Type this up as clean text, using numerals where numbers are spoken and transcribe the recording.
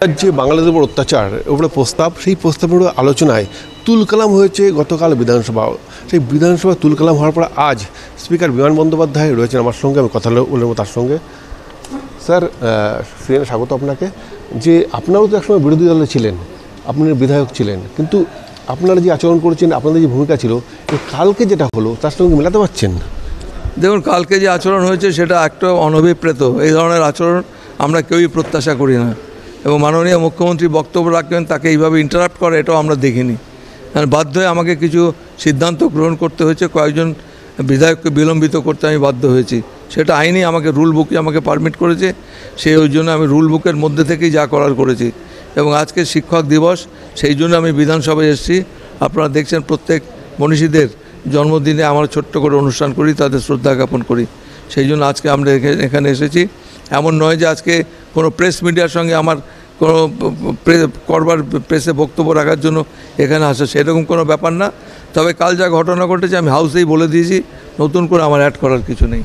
যে বাঙালিদের উপর অত্যাচার উপরে প্রস্তাব সেই প্রস্তাবের আলোচনায় তুলকালাম হয়েছে গতকাল বিধানসভা। সেই বিধানসভা তুলকালাম হওয়ার পর আজ স্পিকার বিমান বন্দ্যোপাধ্যায় রয়েছেন আমার সঙ্গে। আমি কথা বলবো তার সঙ্গে। স্যার, সিএনএ স্বাগত আপনাকে। যে আপনারাও তো একসময় বিরোধী দলে ছিলেন, আপনার বিধায়ক ছিলেন, কিন্তু আপনারা যে আচরণ করেছেন, আপনাদের যে ভূমিকা ছিল, কালকে যেটা হলো তার সঙ্গে মেলাতে পারছেন? দেখুন, কালকে যে আচরণ হয়েছে সেটা একটা অনভিপ্রেত। এই ধরনের আচরণ আমরা কেউই প্রত্যাশা করি না, এবং মাননীয় মুখ্যমন্ত্রী বক্তব্য রাখবেন তাকে এইভাবে ইন্টারাপ্ট করে এটাও আমরা দেখিনি। বাধ্য হয়ে আমাকে কিছু সিদ্ধান্ত গ্রহণ করতে হয়েছে, কয়েকজন বিধায়ককে বিলম্বিত করতে আমি বাধ্য হয়েছি। সেটা আইনি আমাকে রুল বুকে আমাকে পারমিট করেছে, ওই জন্য আমি রুল বুকের মধ্যে থেকেই যা করার করেছি। এবং আজকে শিক্ষক দিবস, সেই জন্য আমি বিধানসভায় এসেছি। আপনারা দেখছেন প্রত্যেক মনীষীদের জন্মদিনে আমরা ছোট্ট করে অনুষ্ঠান করি, তাদের শ্রদ্ধা জ্ঞাপন করি। সেই জন্য আজকে আমরা এখানে এসেছি। এমন নয় যে আজকে কোনো প্রেস মিডিয়ার সঙ্গে আমার কোনো প্রেসে বক্তব্য রাখার জন্য এখানে আসা, সেরকম কোনো ব্যাপার না। তবে কাল যা ঘটনা ঘটেছে আমি হাউসেই বলে দিয়েছি, নতুন করে আমার অ্যাড করার কিছু নেই।